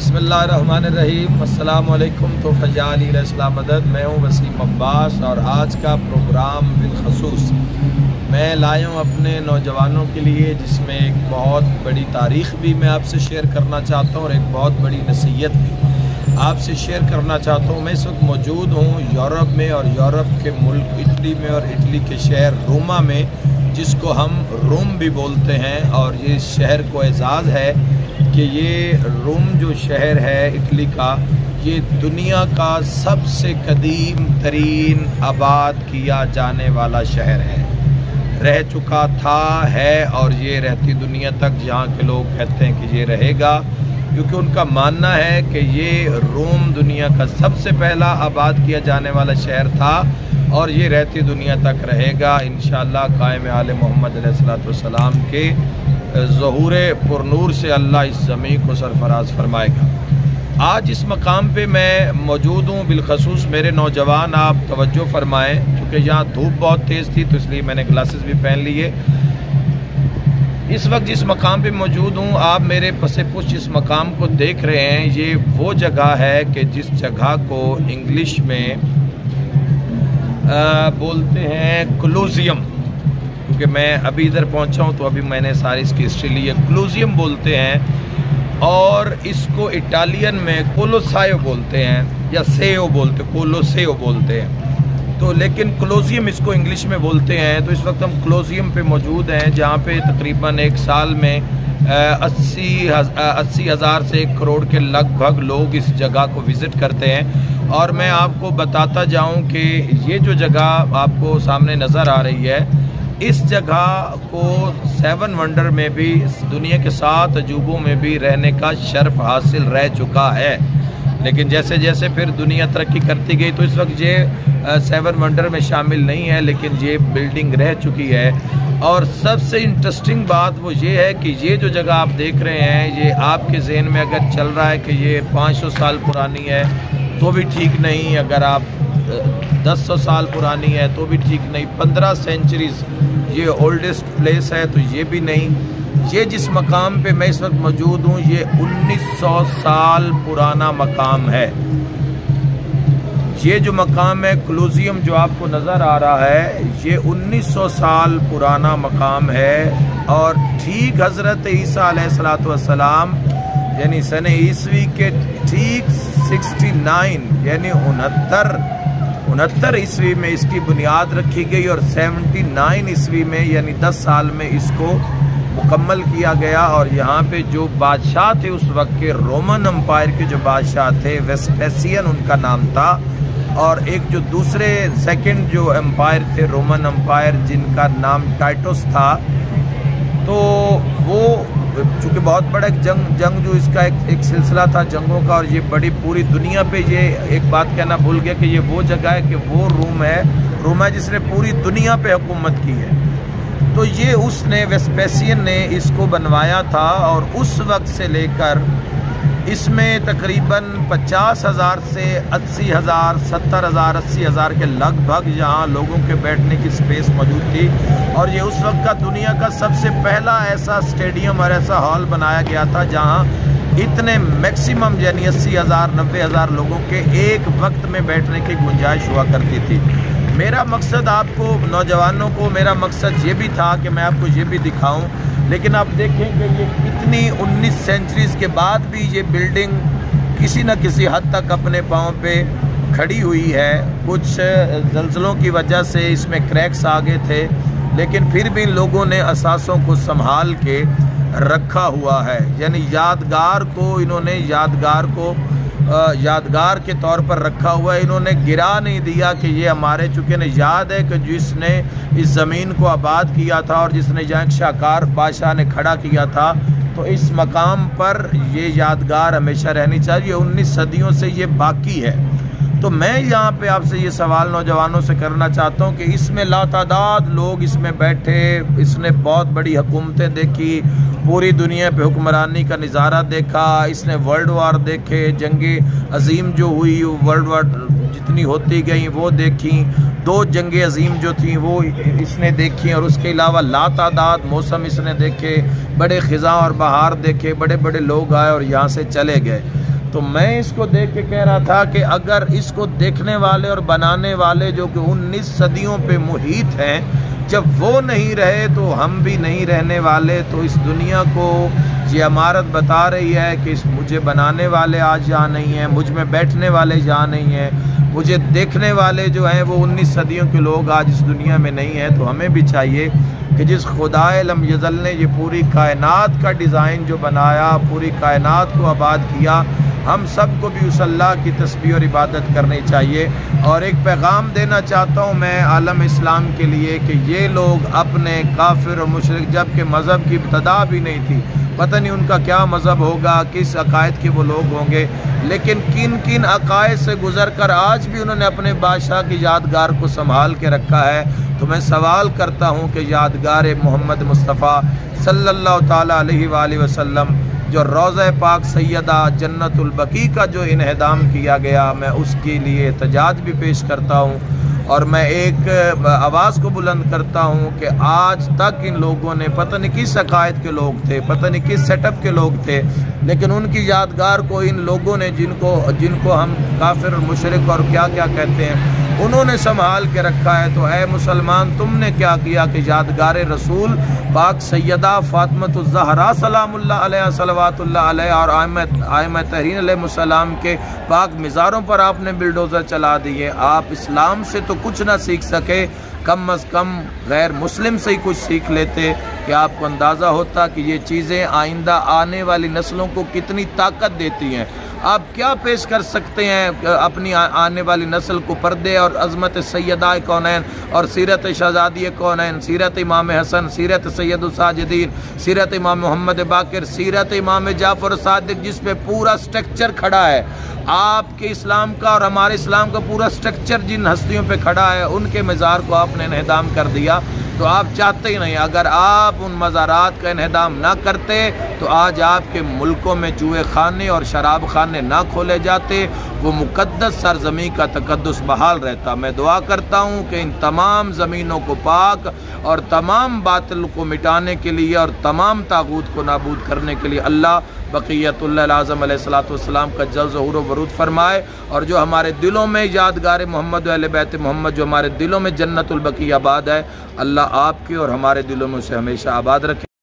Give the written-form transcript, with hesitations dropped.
बिस्मिल्लाहिर्रहमानिर्रहीम अस्सलामु अलैकुम। तो फ़जाली अलैहिस्सलाम मदद। मैं हूँ वसीम अब्बास और आज का प्रोग्राम बिलखसूस मैं लाया हूँ अपने नौजवानों के लिए, जिसमें एक बहुत बड़ी तारीख़ भी मैं आपसे शेयर करना चाहता हूँ और एक बहुत बड़ी नसीहत भी आपसे शेयर करना चाहता हूँ। मैं इस वक्त मौजूद हूँ यूरोप में और यूरोप के मुल्क इटली में और इटली के शहर रोमा में, जिसको हम रोम भी बोलते हैं। और ये शहर को एजाज़ है कि ये रोम जो शहर है इटली का, ये दुनिया का सबसे कदीम तरीन आबाद किया जाने वाला शहर है, रह चुका था, है और ये रहती दुनिया तक। जहाँ के लोग कहते हैं कि ये रहेगा, क्योंकि उनका मानना है कि ये रोम दुनिया का सबसे पहला आबाद किया जाने वाला शहर था और ये रहती दुनिया तक रहेगा इंशाअल्लाह। कायम आले मोहम्मद अलैहिस्सलाम के ज़हूर पुरनूर से अल्लाह इस ज़मीन को सरफराज फरमाएगा। आज इस मकाम पे मैं मौजूद हूँ। बिलखसूस मेरे नौजवान आप तवज्जो फरमाएँ, क्योंकि यहाँ धूप बहुत तेज़ थी तो इसलिए मैंने ग्लासेस भी पहन लिए। इस वक्त जिस मकाम पे मौजूद हूँ, आप मेरे पसे पुश जिस मकाम को देख रहे हैं, ये वो जगह है कि जिस जगह को इंग्लिश में बोलते हैं कोलोसियम, क्योंकि मैं अभी इधर पहुंचा हूं तो अभी मैंने सारी इसकी हिस्ट्री ली है। कोलोसियम बोलते हैं और इसको इटालियन में कोलोसायो बोलते हैं या सेओ बोलते, कोलोसेओ बोलते हैं तो, लेकिन कोलोसियम इसको इंग्लिश में बोलते हैं। तो इस वक्त हम कोलोसियम पे मौजूद हैं, जहाँ पे तकरीबन एक साल में 80,000 से 1 करोड़ के लगभग लोग इस जगह को विज़िट करते हैं। और मैं आपको बताता जाऊं कि ये जो जगह आपको सामने नज़र आ रही है, इस जगह को 7 वंडर में भी, दुनिया के 7 अजूबों में भी रहने का शर्फ हासिल रह चुका है। लेकिन जैसे जैसे फिर दुनिया तरक्की करती गई तो इस वक्त ये 7 वंडर में शामिल नहीं है, लेकिन ये बिल्डिंग रह चुकी है। और सबसे इंटरेस्टिंग बात वो ये है कि ये जो जगह आप देख रहे हैं, ये आपके जहन में अगर चल रहा है कि ये 500 साल पुरानी है तो भी ठीक नहीं, अगर आप 1000 साल पुरानी है तो भी ठीक नहीं, 15 सेंचुरीज ये ओल्डेस्ट प्लेस है तो ये भी नहीं। ये जिस मकाम पे मैं इस वक्त मौजूद हूँ, ये 1900 साल पुराना मकाम है। ये जो मकाम है कोलोसियम जो आपको नज़र आ रहा है, ये 1900 साल पुराना मकाम है। और ठीक हज़रत ईसा अलैहिस्सलाम यानी सन ईसवी के ठीक 69 यानी 69 ईस्वी में इसकी बुनियाद रखी गई और 79 ईस्वी में यानी 10 साल में इसको मुकम्मल किया गया। और यहाँ पे जो बादशाह थे उस वक्त के, रोमन एम्पायर के जो बादशाह थे, वेस्पेसियन उनका नाम था। और एक जो दूसरे सेकंड जो एम्पायर थे, रोमन एम्पायर, जिनका नाम टाइटस था, तो वो चूँकि बहुत बड़ा एक जंग जो इसका एक सिलसिला था जंगों का, और ये बड़ी पूरी दुनिया पे, ये एक बात कहना भूल गया कि ये वो जगह है कि वो रोम है जिसने पूरी दुनिया पे हुकूमत की है। तो ये उसने, वेस्पेसियन ने इसको बनवाया था और उस वक्त से लेकर इसमें तकरीबन 50,000 से 80,000, 70,000, 80,000 के लगभग यहाँ लोगों के बैठने की स्पेस मौजूद थी। और ये उस वक्त का दुनिया का सबसे पहला ऐसा स्टेडियम और ऐसा हॉल बनाया गया था जहाँ इतने मैक्सिमम यानी 80,000, 90,000 लोगों के एक वक्त में बैठने की गुंजाइश हुआ करती थी। मेरा मकसद आपको नौजवानों को, मेरा मकसद ये भी था कि मैं आपको ये भी दिखाऊं, लेकिन आप देखें कि ये कितनी 19 सेंचुरीज़ के बाद भी ये बिल्डिंग किसी न किसी हद तक अपने पाँव पे खड़ी हुई है। कुछ ज़लज़लों की वजह से इसमें क्रैक्स आ गए थे, लेकिन फिर भी इन लोगों ने असासों को संभाल के रखा हुआ है। यानी यादगार को इन्होंने यादगार के तौर पर रखा हुआ है। इन्होंने गिरा नहीं दिया कि ये हमारे, चूँकि ने याद है कि जिसने इस ज़मीन को आबाद किया था और जिसने यहाँ शाहकार बादशाह ने खड़ा किया था, तो इस मकाम पर ये यादगार हमेशा रहनी चाहिए। 19 सदियों से ये बाकी है। तो मैं यहाँ पे आपसे ये सवाल नौजवानों से करना चाहता हूँ कि इसमें लातादाद लोग इसमें बैठे, इसने बहुत बड़ी हुकूमतें देखी, पूरी दुनिया पे हुक्मरानी का नज़ारा देखा, इसने वर्ल्ड वार देखे, जंगे अजीम जो हुई, वर्ल्ड वार जितनी होती गई वो देखी, 2 जंगे अजीम जो थी वो इसने देखी, और उसके अलावा लातादाद मौसम इसने देखे, बड़े ख़िज़ा और बहार देखे, बड़े बड़े लोग आए और यहाँ से चले गए। तो मैं इसको देख के कह रहा था कि अगर इसको देखने वाले और बनाने वाले जो कि 19 सदियों पे मुहित हैं, जब वो नहीं रहे तो हम भी नहीं रहने वाले। तो इस दुनिया को ये इमारत बता रही है कि मुझे बनाने वाले आज यहाँ नहीं हैं, मुझ में बैठने वाले यहाँ नहीं हैं, मुझे देखने वाले जो हैं वो 19 सदियों के लोग आज इस दुनिया में नहीं हैं। तो हमें भी चाहिए कि जिस खुदाए लम यज़ल ने ये पूरी कायनात का डिज़ाइन जो बनाया, पूरी कायनात को आबाद किया, हम सबको भी उस अल्लाह की तस्बीह और इबादत करनी चाहिए। और एक पैगाम देना चाहता हूँ मैं आलम इस्लाम के लिए कि ये लोग अपने काफिर और मुशरिक, जब के मज़हब की इब्तदा भी नहीं थी, पता नहीं उनका क्या मज़हब होगा, किस अकायद के वो लोग होंगे, लेकिन किन किन अकायद से गुज़र कर आज भी उन्होंने अपने बादशाह की यादगार को संभाल के रखा है। तो मैं सवाल करता हूँ कि यादगार मोहम्मद मुस्तफ़ा सल्लल्लाहु ताला अलैहि वसल्लम जो रोज़ा पाक सैयदा जन्नतुल बकी का जो इन्हदाम किया गया, मैं उसके लिए एहतजाज भी पेश करता हूँ। और मैं एक आवाज़ को बुलंद करता हूँ कि आज तक इन लोगों ने, पता नहीं किस अकायद के लोग थे, पता नहीं किस सेटअप के लोग थे, लेकिन उनकी यादगार को इन लोगों ने, जिनको हम काफिर और मुशरिक और क्या क्या कहते हैं, उन्होंने संभाल के रखा है। तो ऐ मुसलमान, तुमने क्या किया कि यादगार रसूल पाक सैयदा फातिमतुज़ ज़हरा सलामुल्लाह अलैहा सलवातुल्लाह अलैहा और आइम्मा तहरीन अलैहिस्सलाम के पाक मिज़ारों पर आपने बिल्डोज़र चला दिए। आप इस्लाम से तो कुछ ना सीख सके, कम अज़ कम गैर मुस्लिम से ही कुछ सीख लेते कि आपको अंदाज़ा होता कि ये चीज़ें आइंदा आने वाली नस्लों को कितनी ताकत देती हैं। आप क्या पेश कर सकते हैं अपनी आने वाली नस्ल को? पर्दे और अज़मत सैयदा कौनैन और सीरत शहज़ादी कौनैन, सीरत इमाम हसन, सीरत सैयदुल साजिदीन, सीरत इमाम मोहम्मद बाकिर, सीरत इमाम जाफ़र सादिक, जिस पे पूरा स्ट्रक्चर खड़ा है, आपके इस्लाम का और हमारे इस्लाम का पूरा स्ट्रक्चर जिन हस्तियों पे खड़ा है, उनके मज़ार को आपने इन्हदाम कर दिया। तो आप चाहते ही नहीं, अगर आप उन मज़ारात का इन्हदाम ना करते तो आज आपके मुल्कों में जुए खाने और शराब खाने ना खोले जाते, वो मुक़द्दस सरज़मी का तक़द्दुस बहाल रहता। मैं दुआ करता हूँ कि इन तमाम ज़मीनों को पाक और तमाम बातिल को मिटाने के लिए और तमाम तागूत को नाबूद करने के लिए अल्लाह बक़ियतुल्लाह आज़म अलैहिस्सलाम का जल ज़हूर वरूद फरमाए। और जो हमारे दिलों में यादगार मोहम्मद व अहले बैत मोहम्मद, जो हमारे दिलों में जन्नतुल बकी आबाद है, अल्लाह आपके और हमारे दिलों में उसे हमेशा आबाद रखे।